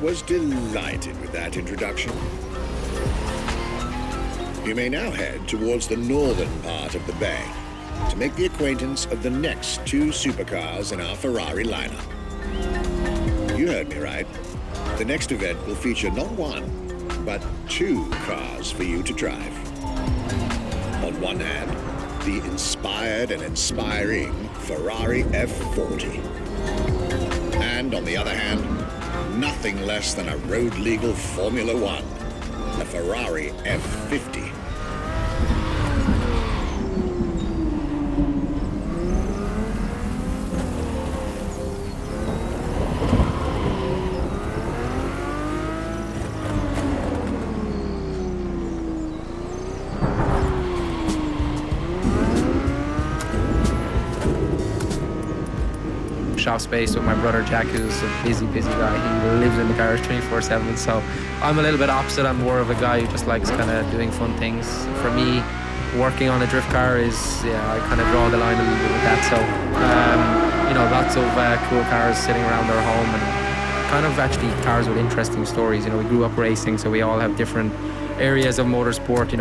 was delighted with that introduction. You may now head towards the northern part of the bay to make the acquaintance of the next two supercars in our Ferrari lineup. You heard me right. The next event will feature not one, but two cars for you to drive. On one hand, the inspired and inspiring Ferrari F40. And on the other hand, nothing less than a road-legal Formula One, the Ferrari F50. Shop space with my brother Jack, who's a busy guy. He lives in the garage 24/7, so I'm a little bit opposite. I'm more of a guy who just likes kind of doing fun things. For me, working on a drift car is, I kind of draw the line a little bit with that. So lots of cool cars sitting around our home, and kind of actually cars with interesting stories. We grew up racing, so we all have different areas of motorsport.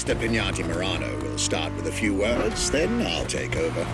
Mr. Pignati Morano will start with a few words, then I'll take over.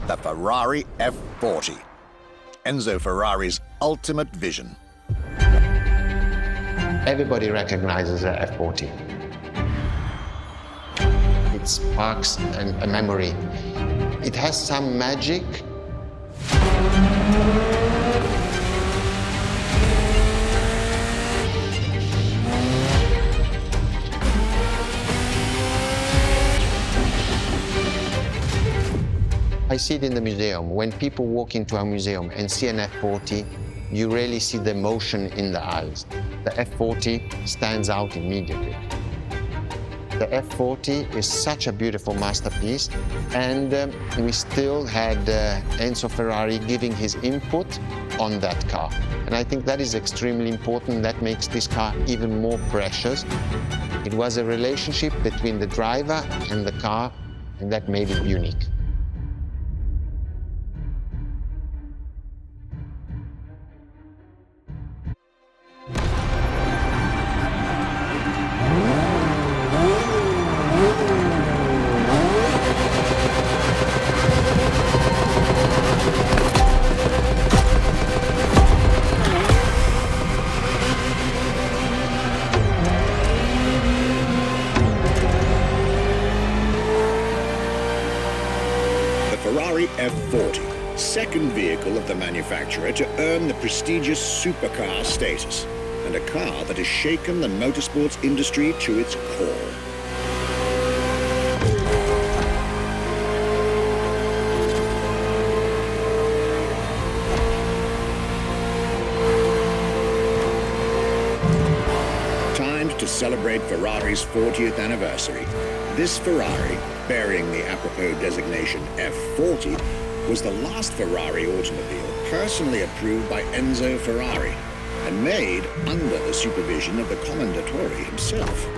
The Ferrari F40, Enzo Ferrari's ultimate vision. Everybody recognizes the F40. It sparks a memory. It has some magic. I see it in the museum. When people walk into a museum and see an F40, you really see the emotion in the eyes. The F40 stands out immediately. The F40 is such a beautiful masterpiece, and we still had Enzo Ferrari giving his input on that car. And I think that is extremely important. That makes this car even more precious. It was a relationship between the driver and the car, and that made it unique. Ferrari F40, second vehicle of the manufacturer to earn the prestigious supercar status, and a car that has shaken the motorsports industry to its core. Timed to celebrate Ferrari's 40th anniversary, this Ferrari, bearing the apropos designation F40, was the last Ferrari automobile personally approved by Enzo Ferrari and made under the supervision of the Commendatore himself.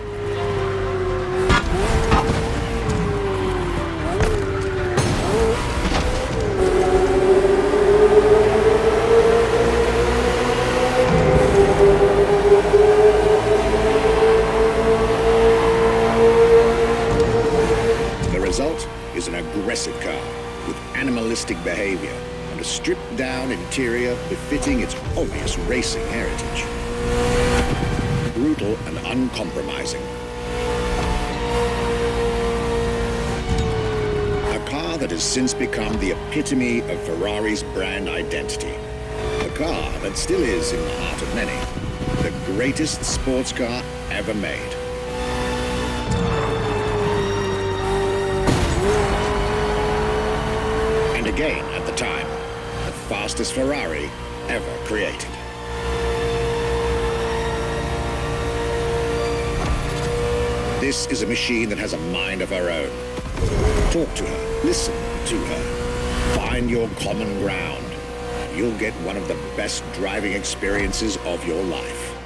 Is an aggressive car with animalistic behavior and a stripped-down interior befitting its obvious racing heritage. Brutal and uncompromising. A car that has since become the epitome of Ferrari's brand identity. A car that still is in the heart of many the greatest sports car ever made. And again, at the time, the fastest Ferrari ever created. This is a machine that has a mind of her own. Talk to her, listen to her, find your common ground. You'll get one of the best driving experiences of your life.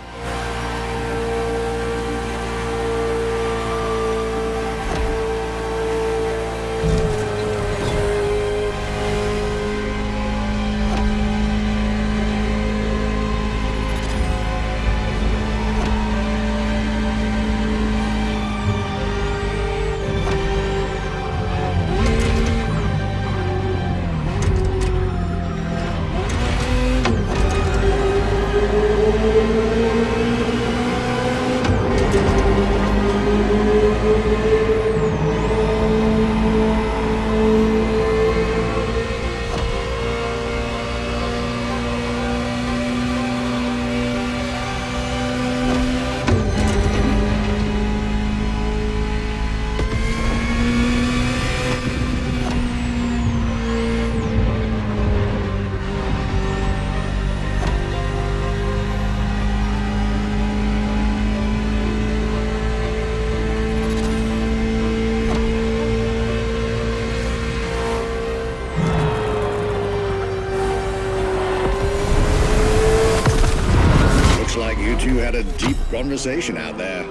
You two had a deep conversation out there.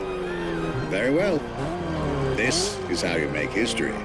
Very well. This is how you make history.